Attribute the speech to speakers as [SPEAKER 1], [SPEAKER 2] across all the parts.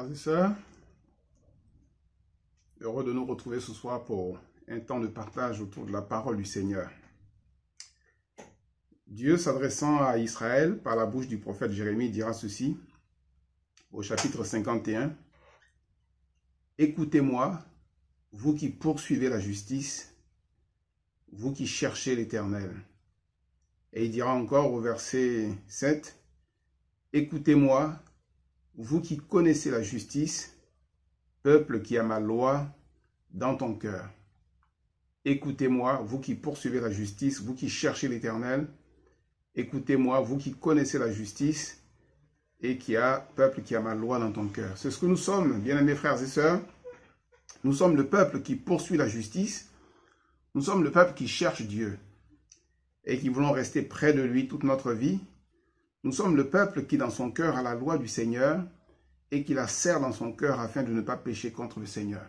[SPEAKER 1] Frères et sœurs, heureux de nous retrouver ce soir pour un temps de partage autour de la parole du Seigneur. Dieu, s'adressant à Israël par la bouche du prophète Jérémie, dira ceci au chapitre 51. « Écoutez-moi, vous qui poursuivez la justice, vous qui cherchez l'Éternel. » Et il dira encore au verset 7, « Écoutez-moi, vous qui connaissez la justice, peuple qui a ma loi dans ton cœur. Écoutez-moi, vous qui poursuivez la justice, vous qui cherchez l'Éternel. Écoutez-moi, vous qui connaissez la justice et peuple qui a ma loi dans ton cœur. » C'est ce que nous sommes, bien-aimés frères et sœurs. Nous sommes le peuple qui poursuit la justice. Nous sommes le peuple qui cherche Dieu et qui voulons rester près de lui toute notre vie. Nous sommes le peuple qui, dans son cœur, a la loi du Seigneur et qui la serre dans son cœur afin de ne pas pécher contre le Seigneur.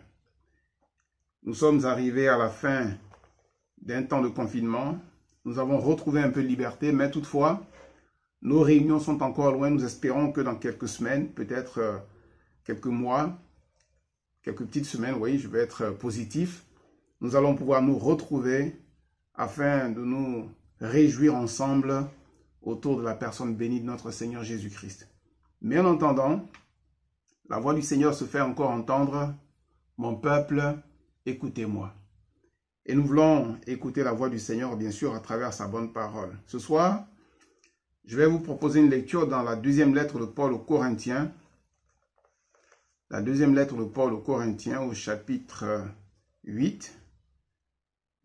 [SPEAKER 1] Nous sommes arrivés à la fin d'un temps de confinement. Nous avons retrouvé un peu de liberté, mais toutefois, nos réunions sont encore loin. Nous espérons que dans quelques semaines, peut-être quelques mois, quelques petites semaines, oui, je vais être positif, nous allons pouvoir nous retrouver afin de nous réjouir ensemble autour de la personne bénie de notre Seigneur Jésus-Christ. Mais en entendant, la voix du Seigneur se fait encore entendre. Mon peuple, écoutez-moi. Et nous voulons écouter la voix du Seigneur, bien sûr, à travers sa bonne parole. Ce soir, je vais vous proposer une lecture dans la deuxième lettre de Paul aux Corinthiens. La deuxième lettre de Paul aux Corinthiens au chapitre 8.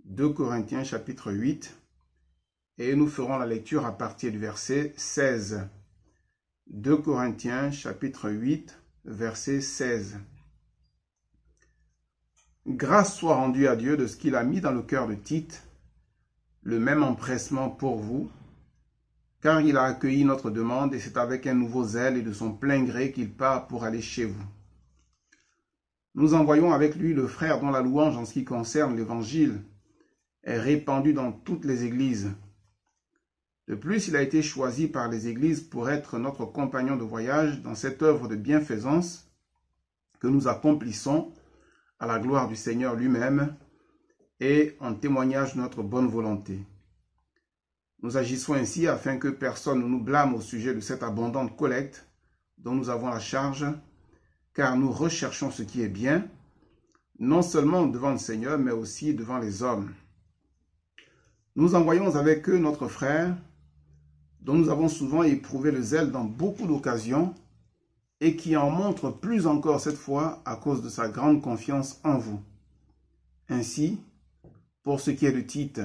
[SPEAKER 1] 2 Corinthiens chapitre 8. Et nous ferons la lecture à partir du verset 16. 2 Corinthiens chapitre 8, verset 16. Grâce soit rendue à Dieu de ce qu'il a mis dans le cœur de Tite, le même empressement pour vous, car il a accueilli notre demande et c'est avec un nouveau zèle et de son plein gré qu'il part pour aller chez vous. Nous envoyons avec lui le frère dont la louange en ce qui concerne l'Évangile est répandue dans toutes les églises. De plus, il a été choisi par les églises pour être notre compagnon de voyage dans cette œuvre de bienfaisance que nous accomplissons à la gloire du Seigneur lui-même et en témoignage de notre bonne volonté. Nous agissons ainsi afin que personne ne nous blâme au sujet de cette abondante collecte dont nous avons la charge, car nous recherchons ce qui est bien, non seulement devant le Seigneur, mais aussi devant les hommes. Nous envoyons avec eux notre frère, dont nous avons souvent éprouvé le zèle dans beaucoup d'occasions, et qui en montre plus encore cette fois à cause de sa grande confiance en vous. Ainsi, pour ce qui est de Tite,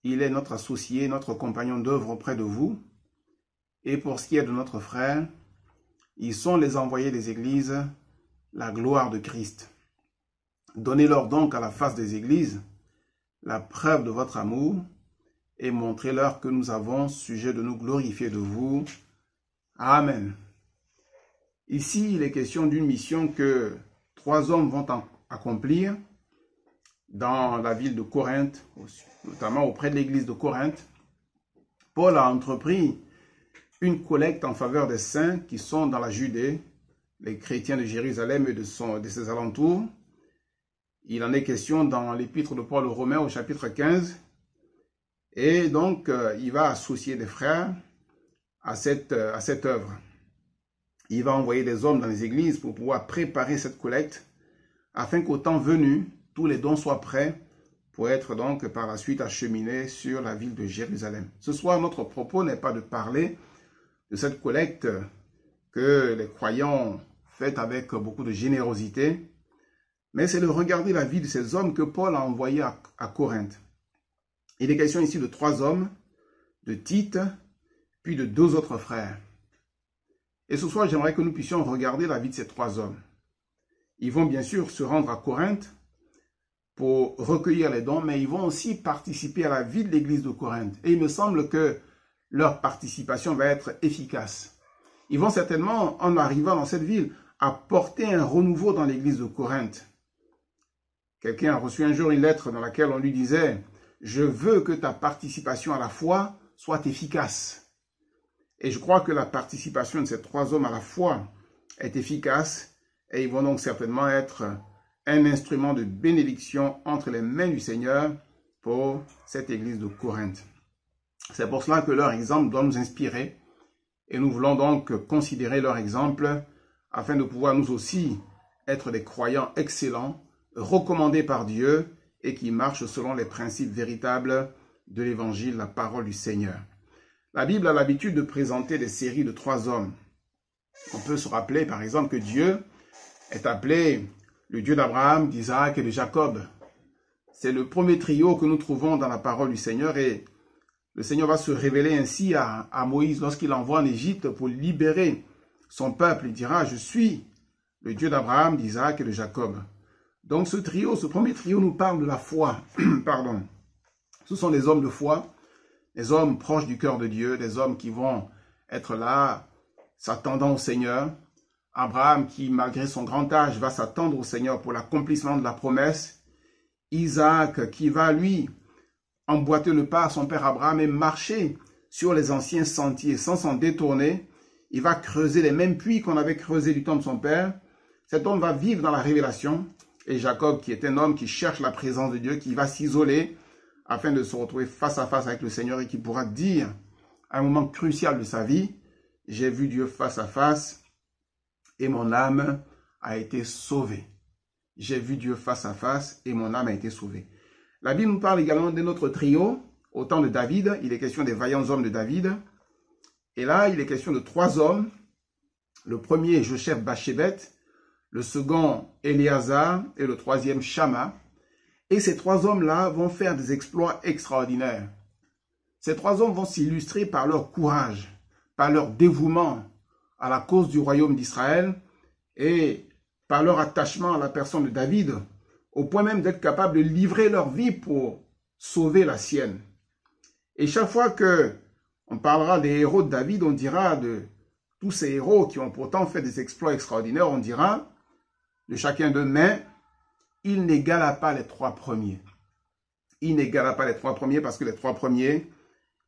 [SPEAKER 1] il est notre associé, notre compagnon d'œuvre auprès de vous, et pour ce qui est de notre frère, ils sont les envoyés des églises, la gloire de Christ. Donnez-leur donc à la face des églises la preuve de votre amour, et montrez-leur que nous avons sujet de nous glorifier de vous. Amen. Ici, il est question d'une mission que 3 hommes vont accomplir dans la ville de Corinthe, notamment auprès de l'église de Corinthe. Paul a entrepris une collecte en faveur des saints qui sont dans la Judée, les chrétiens de Jérusalem et de ses alentours. Il en est question dans l'épître de Paul aux Romains au chapitre 15. Et donc, il va associer des frères à cette œuvre. Il va envoyer des hommes dans les églises pour pouvoir préparer cette collecte afin qu'au temps venu, tous les dons soient prêts pour être donc par la suite acheminés sur la ville de Jérusalem. Ce soir, notre propos n'est pas de parler de cette collecte que les croyants font avec beaucoup de générosité, mais c'est de regarder la vie de ces hommes que Paul a envoyés à Corinthe. Il est question ici de 3 hommes, de Tite, puis de 2 autres frères. Et ce soir, j'aimerais que nous puissions regarder la vie de ces 3 hommes. Ils vont bien sûr se rendre à Corinthe pour recueillir les dons, mais ils vont aussi participer à la vie de l'église de Corinthe. Et il me semble que leur participation va être efficace. Ils vont certainement, en arrivant dans cette ville, apporter un renouveau dans l'église de Corinthe. Quelqu'un a reçu un jour une lettre dans laquelle on lui disait « Je veux que ta participation à la foi soit efficace ». Et je crois que la participation de ces 3 hommes à la foi est efficace et ils vont donc certainement être un instrument de bénédiction entre les mains du Seigneur pour cette église de Corinthe. C'est pour cela que leur exemple doit nous inspirer et nous voulons donc considérer leur exemple afin de pouvoir nous aussi être des croyants excellents, recommandés par Dieu et qui marchent selon les principes véritables de l'évangile, la parole du Seigneur. La Bible a l'habitude de présenter des séries de 3 hommes. On peut se rappeler par exemple que Dieu est appelé le Dieu d'Abraham, d'Isaac et de Jacob. C'est le premier trio que nous trouvons dans la parole du Seigneur et le Seigneur va se révéler ainsi à Moïse lorsqu'il l'envoie en Égypte pour libérer son peuple. Il dira, je suis le Dieu d'Abraham, d'Isaac et de Jacob. Donc ce trio, ce premier trio nous parle de la foi. Pardon. Ce sont des hommes de foi, des hommes proches du cœur de Dieu, des hommes qui vont être là, s'attendant au Seigneur. Abraham qui, malgré son grand âge, va s'attendre au Seigneur pour l'accomplissement de la promesse. Isaac qui va, lui, emboîter le pas à son père Abraham et marcher sur les anciens sentiers sans s'en détourner. Il va creuser les mêmes puits qu'on avait creusés du temps de son père. Cet homme va vivre dans la révélation. Et Jacob, qui est un homme qui cherche la présence de Dieu, qui va s'isoler afin de se retrouver face à face avec le Seigneur et qui pourra dire à un moment crucial de sa vie, j'ai vu Dieu face à face et mon âme a été sauvée. J'ai vu Dieu face à face et mon âme a été sauvée. La Bible nous parle également d'un autre trio, au temps de David. Il est question des vaillants hommes de David. Et là, il est question de 3 hommes. Le premier, Josheb Bachébet. Le second, Éléazar. Et le troisième, Shama. Et ces 3 hommes-là vont faire des exploits extraordinaires. Ces 3 hommes vont s'illustrer par leur courage, par leur dévouement à la cause du royaume d'Israël et par leur attachement à la personne de David, au point même d'être capables de livrer leur vie pour sauver la sienne. Et chaque fois que on parlera des héros de David, on dira de tous ces héros qui ont pourtant fait des exploits extraordinaires, on dira de chacun d'eux, mais il n'égala pas les 3 premiers. Il n'égala pas les 3 premiers parce que les 3 premiers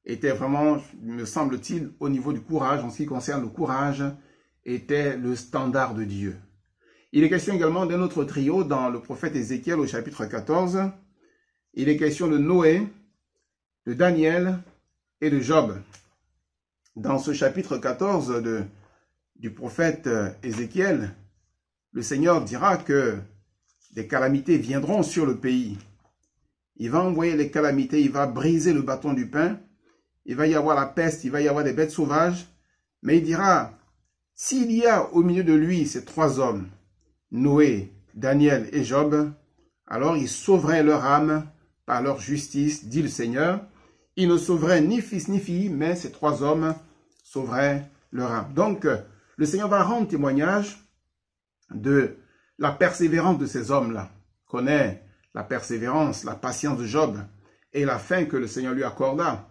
[SPEAKER 1] étaient vraiment, me semble-t-il, au niveau du courage, en ce qui concerne le courage, était le standard de Dieu. Il est question également d'un autre trio dans le prophète Ézéchiel au chapitre 14. Il est question de Noé, de Daniel et de Job. Dans ce chapitre 14 du prophète Ézéchiel, le Seigneur dira que des calamités viendront sur le pays. Il va envoyer les calamités, il va briser le bâton du pain, il va y avoir la peste, il va y avoir des bêtes sauvages, mais il dira, s'il y a au milieu de lui ces 3 hommes, Noé, Daniel et Job, alors ils sauveraient leur âme par leur justice, dit le Seigneur. Ils ne sauveraient ni fils ni fille, mais ces 3 hommes sauveraient leur âme. Donc, le Seigneur va rendre témoignage de la persévérance de ces hommes-là. On connaît la persévérance, la patience de Job et la fin que le Seigneur lui accorda.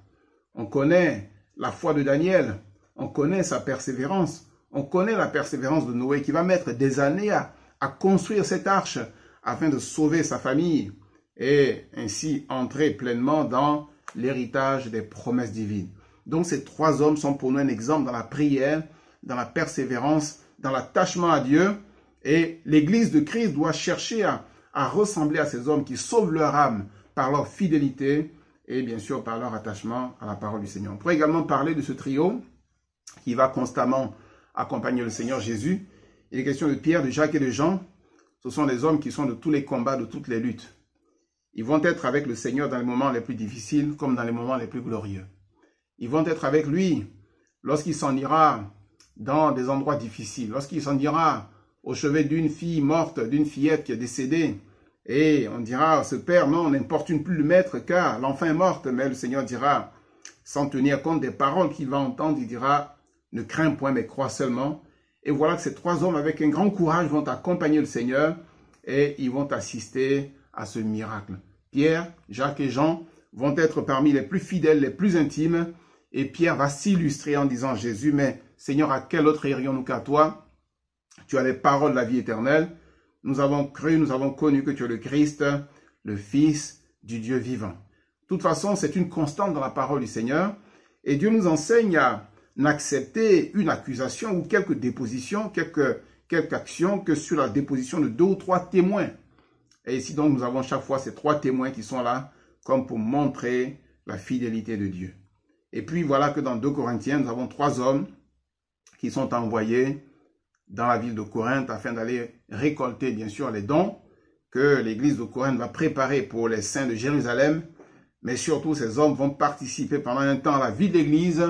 [SPEAKER 1] On connaît la foi de Daniel, on connaît sa persévérance, on connaît la persévérance de Noé qui va mettre des années à construire cette arche afin de sauver sa famille et ainsi entrer pleinement dans l'héritage des promesses divines. Donc ces 3 hommes sont pour nous un exemple dans la prière, dans la persévérance, dans l'attachement à Dieu et l'Église de Christ doit chercher à ressembler à ces hommes qui sauvent leur âme par leur fidélité et bien sûr par leur attachement à la parole du Seigneur. On pourrait également parler de ce trio qui va constamment accompagner le Seigneur Jésus. Il est question de Pierre, de Jacques et de Jean. Ce sont des hommes qui sont de tous les combats, de toutes les luttes. Ils vont être avec le Seigneur dans les moments les plus difficiles comme dans les moments les plus glorieux. Ils vont être avec lui lorsqu'il s'en ira dans des endroits difficiles, lorsqu'il s'en ira au chevet d'une fille morte, d'une fillette qui est décédée. Et on dira, ce père, non, n'importune plus le maître car l'enfant est morte. Mais le Seigneur dira, sans tenir compte des paroles qu'il va entendre, il dira, ne crains point, mais crois seulement. Et voilà que ces 3 hommes, avec un grand courage, vont accompagner le Seigneur et ils vont assister à ce miracle. Pierre, Jacques et Jean vont être parmi les plus fidèles, les plus intimes. Et Pierre va s'illustrer en disant, Jésus, mais Seigneur, à quel autre irions-nous qu'à toi? Tu as les paroles de la vie éternelle. Nous avons cru, nous avons connu que tu es le Christ, le Fils du Dieu vivant. De toute façon, c'est une constante dans la parole du Seigneur. Et Dieu nous enseigne n'accepter une accusation ou quelques dépositions, quelques actions que sur la déposition de 2 ou 3 témoins. Et ici donc nous avons chaque fois ces 3 témoins qui sont là comme pour montrer la fidélité de Dieu. Et puis voilà que dans 2 Corinthiens, nous avons 3 hommes qui sont envoyés dans la ville de Corinthe afin d'aller récolter bien sûr les dons que l'église de Corinthe va préparer pour les saints de Jérusalem. Mais surtout, ces hommes vont participer pendant un temps à la vie de l'église.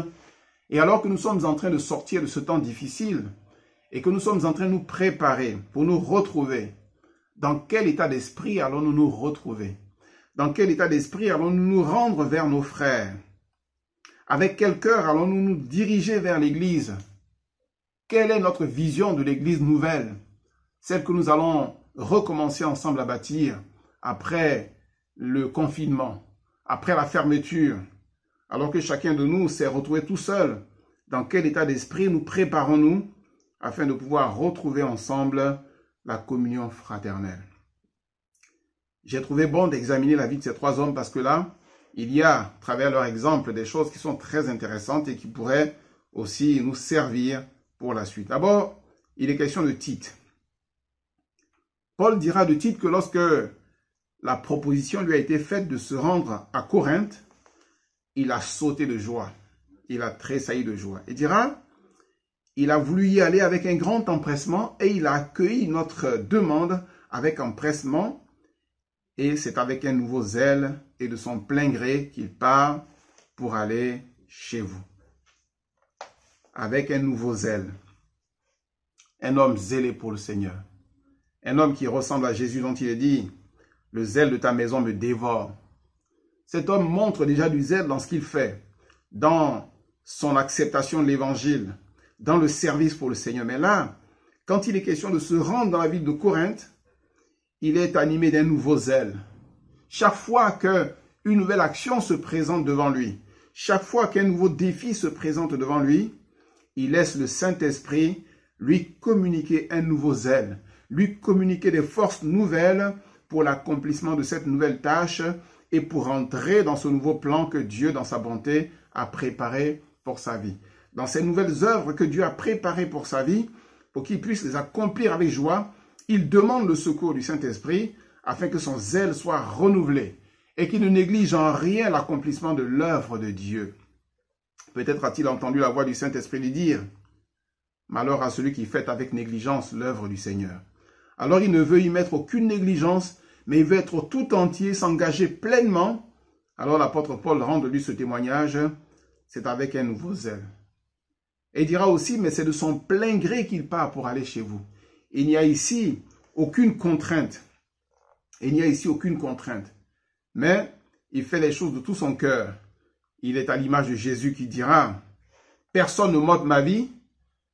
[SPEAKER 1] Et alors que nous sommes en train de sortir de ce temps difficile et que nous sommes en train de nous préparer pour nous retrouver, dans quel état d'esprit allons-nous nous retrouver? Dans quel état d'esprit allons-nous nous rendre vers nos frères? Avec quel cœur allons-nous nous diriger vers l'église? Quelle est notre vision de l'église nouvelle? Celle que nous allons recommencer ensemble à bâtir après le confinement, après la fermeture, alors que chacun de nous s'est retrouvé tout seul. Dans quel état d'esprit nous préparons-nous afin de pouvoir retrouver ensemble la communion fraternelle? J'ai trouvé bon d'examiner la vie de ces 3 hommes parce que là, il y a, à travers leur exemple, des choses qui sont très intéressantes et qui pourraient aussi nous servir pour la suite. D'abord, il est question de Tite. Paul dira de Tite que lorsque la proposition lui a été faite de se rendre à Corinthe, il a sauté de joie. Il a tressailli de joie. Il dira, il a voulu y aller avec un grand empressement et il a accueilli notre demande avec empressement. Et c'est avec un nouveau zèle et de son plein gré qu'il part pour aller chez vous. Avec un nouveau zèle. Un homme zélé pour le Seigneur. Un homme qui ressemble à Jésus dont il est dit, le zèle de ta maison me dévore. Cet homme montre déjà du zèle dans ce qu'il fait, dans son acceptation de l'évangile, dans le service pour le Seigneur. Mais là, quand il est question de se rendre dans la ville de Corinthe, il est animé d'un nouveau zèle. Chaque fois qu'une nouvelle action se présente devant lui, chaque fois qu'un nouveau défi se présente devant lui, il laisse le Saint-Esprit lui communiquer un nouveau zèle, lui communiquer des forces nouvelles pour l'accomplissement de cette nouvelle tâche et pour entrer dans ce nouveau plan que Dieu, dans sa bonté, a préparé pour sa vie. Dans ces nouvelles œuvres que Dieu a préparées pour sa vie, pour qu'il puisse les accomplir avec joie, il demande le secours du Saint-Esprit afin que son zèle soit renouvelé et qu'il ne néglige en rien l'accomplissement de l'œuvre de Dieu. Peut-être a-t-il entendu la voix du Saint-Esprit lui dire « Malheur à celui qui fait avec négligence l'œuvre du Seigneur. » Alors il ne veut y mettre aucune négligence, mais il veut être tout entier, s'engager pleinement. Alors l'apôtre Paul rend de lui ce témoignage, c'est avec un nouveau zèle. Et il dira aussi, mais c'est de son plein gré qu'il part pour aller chez vous. Il n'y a ici aucune contrainte. Il n'y a ici aucune contrainte. Mais il fait les choses de tout son cœur. Il est à l'image de Jésus qui dira, « Personne ne m'ôte ma vie,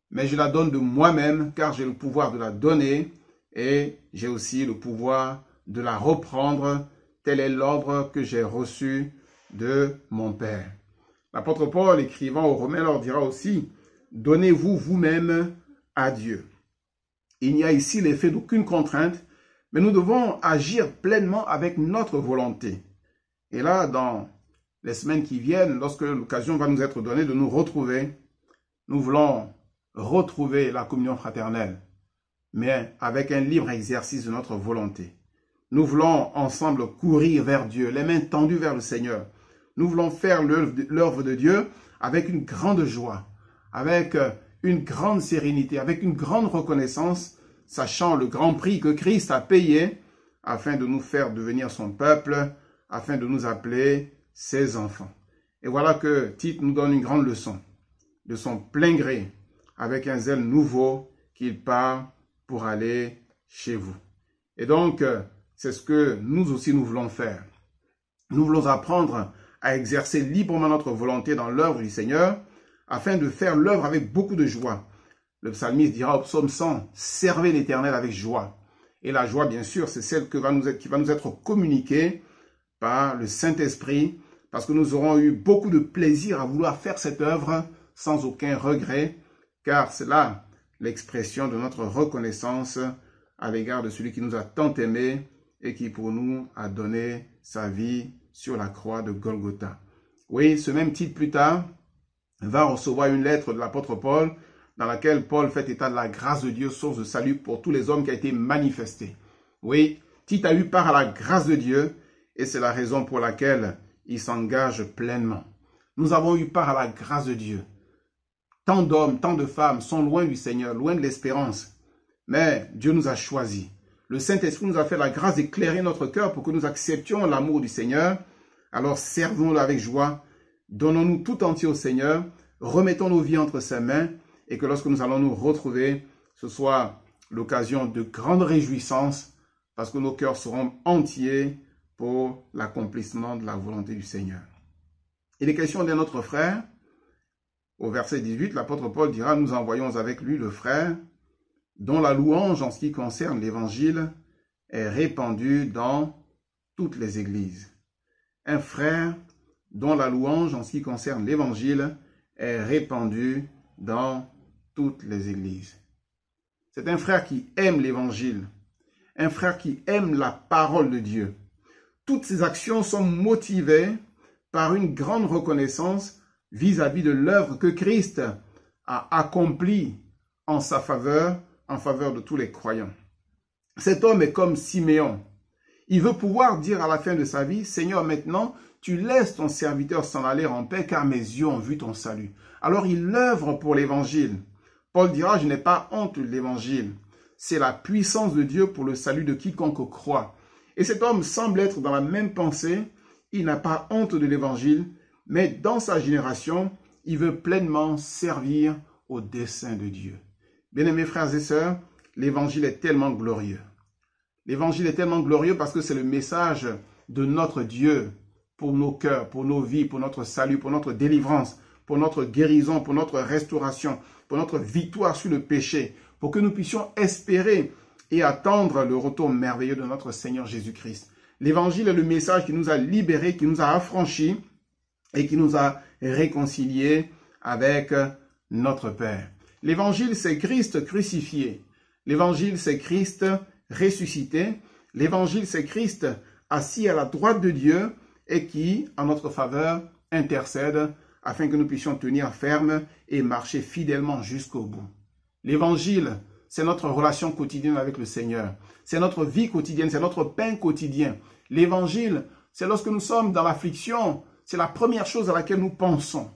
[SPEAKER 1] mais je la donne de moi-même, car j'ai le pouvoir de la donner et j'ai aussi le pouvoir de la reprendre. Tel est l'ordre que j'ai reçu de mon Père. » L'apôtre Paul, écrivant aux Romains, leur dira aussi, « Donnez-vous vous-même à Dieu. » Il n'y a ici l'effet d'aucune contrainte, mais nous devons agir pleinement avec notre volonté. Et là, dans les semaines qui viennent, lorsque l'occasion va nous être donnée de nous retrouver, nous voulons retrouver la communion fraternelle, mais avec un libre exercice de notre volonté. Nous voulons ensemble courir vers Dieu, les mains tendues vers le Seigneur. Nous voulons faire l'œuvre de Dieu avec une grande joie, avec une grande sérénité, avec une grande reconnaissance, sachant le grand prix que Christ a payé afin de nous faire devenir son peuple, afin de nous appeler ses enfants. Et voilà que Tite nous donne une grande leçon, de son plein gré, avec un zèle nouveau qu'il part pour aller chez vous. Et donc, c'est ce que nous aussi nous voulons faire. Nous voulons apprendre à exercer librement notre volonté dans l'œuvre du Seigneur, afin de faire l'œuvre avec beaucoup de joie. Le psalmiste dira au psaume 100, « Servez l'Éternel avec joie ». Et la joie, bien sûr, c'est celle qui va nous être communiquée par le Saint-Esprit, parce que nous aurons eu beaucoup de plaisir à vouloir faire cette œuvre sans aucun regret, car c'est là l'expression de notre reconnaissance à l'égard de celui qui nous a tant aimés et qui pour nous a donné sa vie sur la croix de Golgotha. Oui, ce même titre plus tard va recevoir une lettre de l'apôtre Paul dans laquelle Paul fait état de la grâce de Dieu, source de salut pour tous les hommes qui a été manifestée. Oui, Tite a eu part à la grâce de Dieu et c'est la raison pour laquelle il s'engage pleinement. Nous avons eu part à la grâce de Dieu. Tant d'hommes, tant de femmes sont loin du Seigneur, loin de l'espérance. Mais Dieu nous a choisis. Le Saint-Esprit nous a fait la grâce d'éclairer notre cœur pour que nous acceptions l'amour du Seigneur. Alors servons-le avec joie. Donnons-nous tout entier au Seigneur. Remettons nos vies entre ses mains et que lorsque nous allons nous retrouver, ce soit l'occasion de grande réjouissance parce que nos cœurs seront entiers pour l'accomplissement de la volonté du Seigneur. Il est question d'un autre frère. Au verset 18, l'apôtre Paul dira, nous envoyons avec lui le frère dont la louange en ce qui concerne l'évangile est répandue dans toutes les églises. Un frère dont la louange en ce qui concerne l'évangile est répandue dans toutes les églises. C'est un frère qui aime l'évangile, un frère qui aime la parole de Dieu. Toutes ses actions sont motivées par une grande reconnaissance vis-à-vis de l'œuvre que Christ a accomplie en sa faveur, en faveur de tous les croyants. Cet homme est comme Siméon. Il veut pouvoir dire à la fin de sa vie, « Seigneur, maintenant, tu laisses ton serviteur s'en aller en paix, car mes yeux ont vu ton salut. » Alors il œuvre pour l'évangile. Paul dira, « Je n'ai pas honte de l'évangile. C'est la puissance de Dieu pour le salut de quiconque croit. » Et cet homme semble être dans la même pensée. Il n'a pas honte de l'évangile, mais dans sa génération, il veut pleinement servir au dessein de Dieu. Bien-aimés frères et sœurs, l'évangile est tellement glorieux. L'évangile est tellement glorieux parce que c'est le message de notre Dieu pour nos cœurs, pour nos vies, pour notre salut, pour notre délivrance, pour notre guérison, pour notre restauration, pour notre victoire sur le péché, pour que nous puissions espérer et attendre le retour merveilleux de notre Seigneur Jésus-Christ. L'évangile est le message qui nous a libérés, qui nous a affranchis et qui nous a réconciliés avec notre Père. L'évangile, c'est Christ crucifié. L'évangile, c'est Christ ressuscité. L'évangile, c'est Christ assis à la droite de Dieu et qui, en notre faveur, intercède afin que nous puissions tenir ferme et marcher fidèlement jusqu'au bout. L'évangile, c'est notre relation quotidienne avec le Seigneur. C'est notre vie quotidienne, c'est notre pain quotidien. L'évangile, c'est lorsque nous sommes dans l'affliction, c'est la première chose à laquelle nous pensons.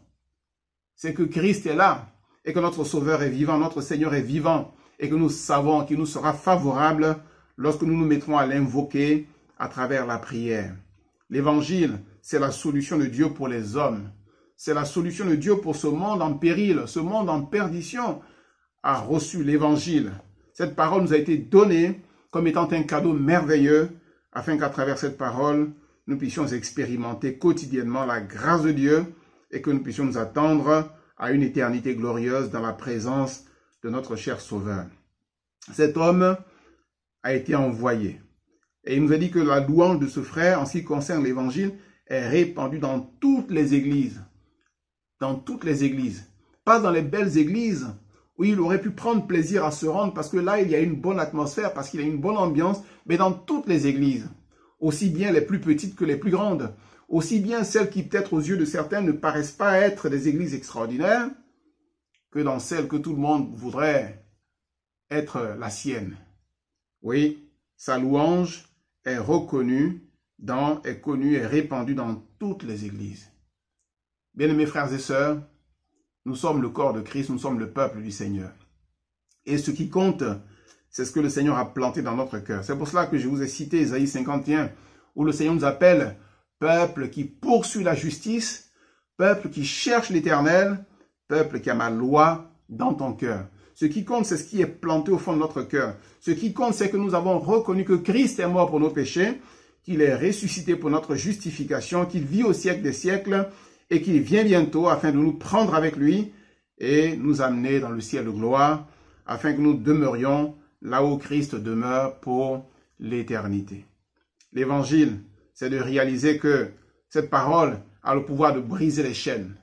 [SPEAKER 1] C'est que Christ est là et que notre Sauveur est vivant, notre Seigneur est vivant et que nous savons qu'il nous sera favorable lorsque nous nous mettrons à l'invoquer à travers la prière. L'évangile, c'est la solution de Dieu pour les hommes. C'est la solution de Dieu pour ce monde en péril, ce monde en perdition a reçu l'évangile. Cette parole nous a été donnée comme étant un cadeau merveilleux afin qu'à travers cette parole, nous puissions expérimenter quotidiennement la grâce de Dieu et que nous puissions nous attendre à une éternité glorieuse dans la présence de notre cher Sauveur. Cet homme a été envoyé. Et il nous a dit que la louange de ce frère, en ce qui concerne l'évangile, est répandue dans toutes les églises. Dans toutes les églises. Pas dans les belles églises où il aurait pu prendre plaisir à se rendre parce que là, il y a une bonne atmosphère, parce qu'il y a une bonne ambiance, mais dans toutes les églises. Aussi bien les plus petites que les plus grandes. Aussi bien celles qui, peut-être aux yeux de certains, ne paraissent pas être des églises extraordinaires, que dans celles que tout le monde voudrait être la sienne. Oui, sa louange est reconnue, est connue et répandue dans toutes les églises. Bien-aimés frères et sœurs, nous sommes le corps de Christ, nous sommes le peuple du Seigneur. Et ce qui compte, c'est ce que le Seigneur a planté dans notre cœur. C'est pour cela que je vous ai cité Ésaïe 51, où le Seigneur nous appelle peuple qui poursuit la justice, peuple qui cherche l'Éternel, peuple qui a ma loi dans ton cœur. Ce qui compte, c'est ce qui est planté au fond de notre cœur. Ce qui compte, c'est que nous avons reconnu que Christ est mort pour nos péchés, qu'il est ressuscité pour notre justification, qu'il vit au siècle des siècles et qu'il vient bientôt afin de nous prendre avec lui et nous amener dans le ciel de gloire afin que nous demeurions là où Christ demeure pour l'éternité. L'évangile, c'est de réaliser que cette parole a le pouvoir de briser les chaînes.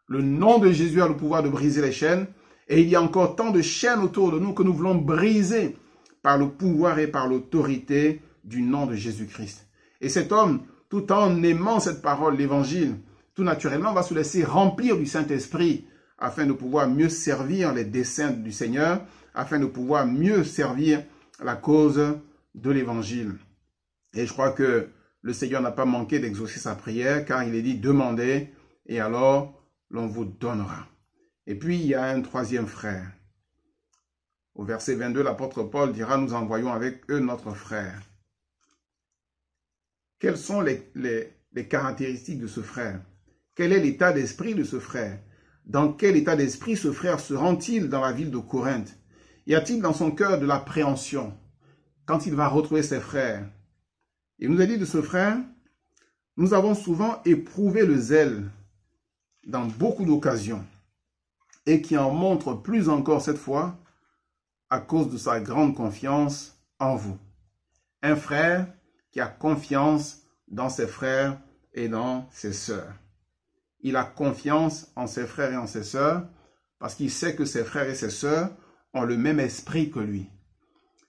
[SPEAKER 1] Le nom de Jésus a le pouvoir de briser les chaînes et il y a encore tant de chaînes autour de nous que nous voulons briser par le pouvoir et par l'autorité du nom de Jésus-Christ. Et cet homme, tout en aimant cette parole, l'évangile, tout naturellement, on va se laisser remplir du Saint-Esprit afin de pouvoir mieux servir les desseins du Seigneur, afin de pouvoir mieux servir la cause de l'Évangile. Et je crois que le Seigneur n'a pas manqué d'exaucer sa prière, car il est dit « Demandez, et alors l'on vous donnera ». Et puis, il y a un troisième frère. Au verset 22, l'apôtre Paul dira « Nous envoyons avec eux notre frère ». Quelles sont les caractéristiques de ce frère? Quel est l'état d'esprit de ce frère? Dans quel état d'esprit ce frère se rend-il dans la ville de Corinthe? Y a-t-il dans son cœur de l'appréhension quand il va retrouver ses frères? Il nous a dit de ce frère, nous avons souvent éprouvé le zèle dans beaucoup d'occasions et qui en montre plus encore cette fois à cause de sa grande confiance en vous. Un frère qui a confiance dans ses frères et dans ses sœurs. Il a confiance en ses frères et en ses sœurs parce qu'il sait que ses frères et ses sœurs ont le même esprit que lui.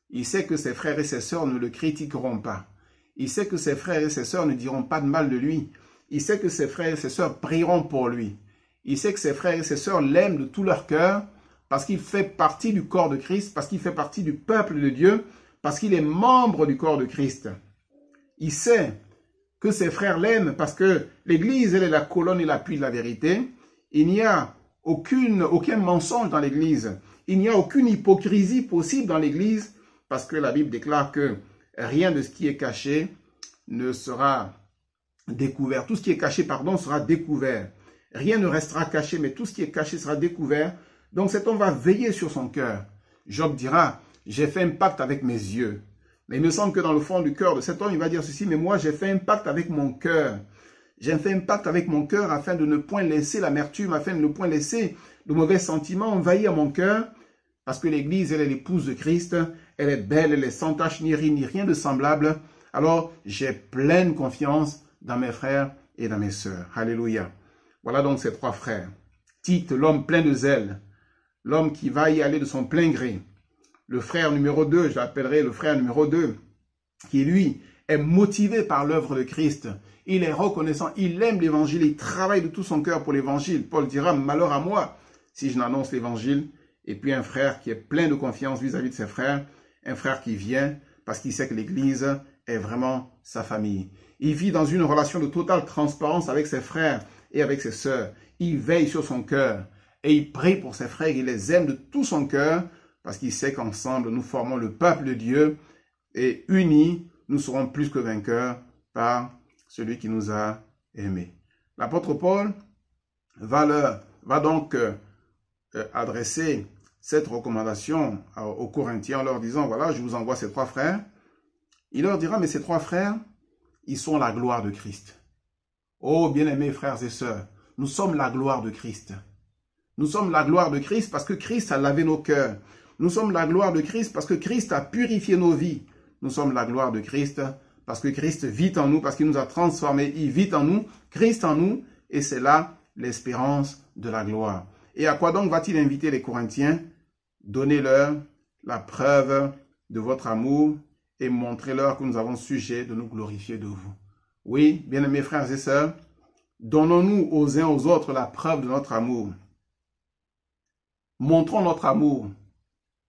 [SPEAKER 1] Il sait que ses frères et ses sœurs ne le critiqueront pas. Il sait que ses frères et ses sœurs ne diront pas de mal de lui. Il sait que ses frères et ses sœurs prieront pour lui. Il sait que ses frères et ses sœurs l'aiment de tout leur cœur parce qu'il fait partie du corps de Christ, parce qu'il fait partie du peuple de Dieu, parce qu'il est membre du corps de Christ. Il sait que ses frères l'aiment parce que l'Église, elle est la colonne et l'appui de la vérité. Il n'y a aucun mensonge dans l'Église. Il n'y a aucune hypocrisie possible dans l'Église parce que la Bible déclare que rien de ce qui est caché ne sera découvert. Tout ce qui est caché, sera découvert. Rien ne restera caché, mais tout ce qui est caché sera découvert. Donc cet homme va veiller sur son cœur. Job dira, j'ai fait un pacte avec mes yeux. Mais il me semble que dans le fond du cœur de cet homme, il va dire ceci, mais moi j'ai fait un pacte avec mon cœur. J'ai fait un pacte avec mon cœur afin de ne point laisser l'amertume, afin de ne point laisser de mauvais sentiments envahir mon cœur. Parce que l'Église, elle est l'épouse de Christ, elle est belle, elle est sans tache ni rien de semblable. Alors, j'ai pleine confiance dans mes frères et dans mes sœurs. Alléluia. Voilà donc ces trois frères. Tite, l'homme plein de zèle, l'homme qui va y aller de son plein gré. Le frère numéro 2, je l'appellerai le frère numéro 2, qui lui est motivé par l'œuvre de Christ. Il est reconnaissant, il aime l'évangile, il travaille de tout son cœur pour l'évangile. Paul dira, malheur à moi si je n'annonce l'évangile. Et puis un frère qui est plein de confiance vis-à-vis de ses frères, un frère qui vient parce qu'il sait que l'Église est vraiment sa famille. Il vit dans une relation de totale transparence avec ses frères et avec ses sœurs. Il veille sur son cœur et il prie pour ses frères, il les aime de tout son cœur parce qu'il sait qu'ensemble nous formons le peuple de Dieu et unis, nous serons plus que vainqueurs par celui qui nous a aimés. L'apôtre Paul va donc adresser cette recommandation aux Corinthiens en leur disant, voilà, je vous envoie ces trois frères. Il leur dira, mais ces trois frères, ils sont la gloire de Christ. Oh, bien-aimés frères et sœurs, nous sommes la gloire de Christ. Nous sommes la gloire de Christ parce que Christ a lavé nos cœurs. Nous sommes la gloire de Christ parce que Christ a purifié nos vies. Nous sommes la gloire de Christ parce que Christ vit en nous, parce qu'il nous a transformés. Il vit en nous, Christ en nous, et c'est là l'espérance de la gloire. Et à quoi donc va-t-il inviter les Corinthiens? Donnez-leur la preuve de votre amour et montrez-leur que nous avons sujet de nous glorifier de vous. Oui, bien-aimés frères et sœurs, donnons-nous aux uns aux autres la preuve de notre amour. Montrons notre amour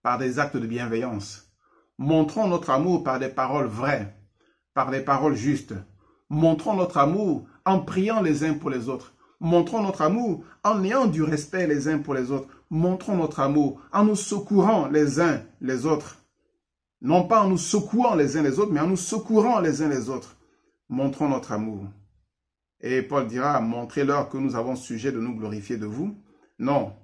[SPEAKER 1] par des actes de bienveillance. Montrons notre amour par des paroles vraies, par des paroles justes. Montrons notre amour en priant les uns pour les autres. Montrons notre amour en ayant du respect les uns pour les autres. Montrons notre amour en nous secourant les uns les autres. Non pas en nous secouant les uns les autres, mais en nous secourant les uns les autres. Montrons notre amour. Et Paul dira, montrez-leur que nous avons sujet de nous glorifier de vous. Non,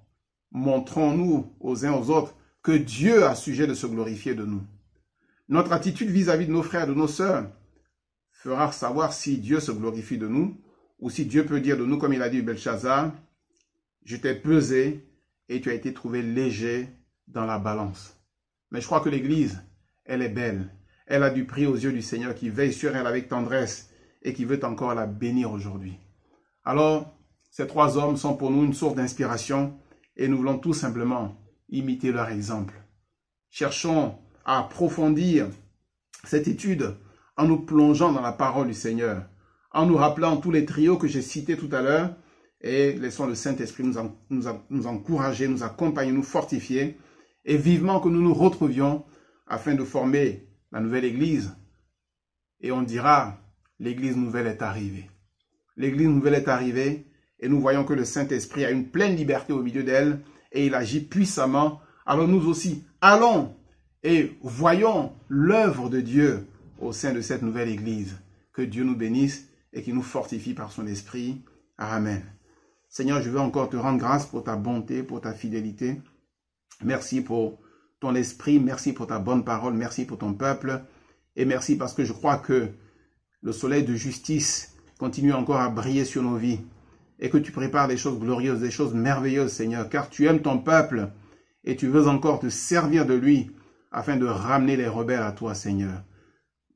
[SPEAKER 1] montrons-nous aux uns aux autres que Dieu a sujet de se glorifier de nous. Notre attitude vis-à-vis de nos frères et de nos sœurs fera savoir si Dieu se glorifie de nous ou si Dieu peut dire de nous, comme il a dit à Belchazzar, je t'ai pesé et tu as été trouvé léger dans la balance. Mais je crois que l'Église, elle est belle. Elle a du prix aux yeux du Seigneur qui veille sur elle avec tendresse et qui veut encore la bénir aujourd'hui. Alors, ces trois hommes sont pour nous une source d'inspiration et nous voulons tout simplement imiter leur exemple. Cherchons à approfondir cette étude en nous plongeant dans la parole du Seigneur, en nous rappelant tous les trios que j'ai cités tout à l'heure. Et laissons le Saint-Esprit nous encourager, nous accompagner, nous fortifier. Et vivement que nous nous retrouvions afin de former la nouvelle Église. Et on dira, l'Église nouvelle est arrivée. L'Église nouvelle est arrivée et nous voyons que le Saint-Esprit a une pleine liberté au milieu d'elle et il agit puissamment. Alors nous aussi, allons et voyons l'œuvre de Dieu au sein de cette nouvelle Église. Que Dieu nous bénisse et qu'il nous fortifie par son Esprit. Amen. Seigneur, je veux encore te rendre grâce pour ta bonté, pour ta fidélité. Merci pour ton esprit, merci pour ta bonne parole, merci pour ton peuple. Et merci parce que je crois que le soleil de justice continue encore à briller sur nos vies. Et que tu prépares des choses glorieuses, des choses merveilleuses, Seigneur. Car tu aimes ton peuple et tu veux encore te servir de lui afin de ramener les rebelles à toi, Seigneur.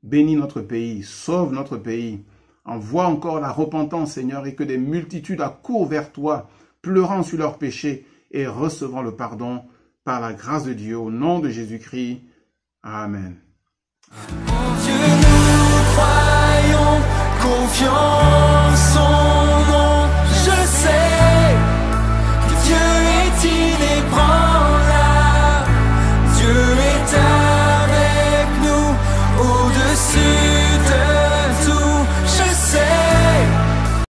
[SPEAKER 1] Bénis notre pays, sauve notre pays. Envoie encore la repentance, Seigneur, et que des multitudes accourent vers toi, pleurant sur leurs péchés et recevant le pardon par la grâce de Dieu, au nom de Jésus-Christ. Amen. Amen.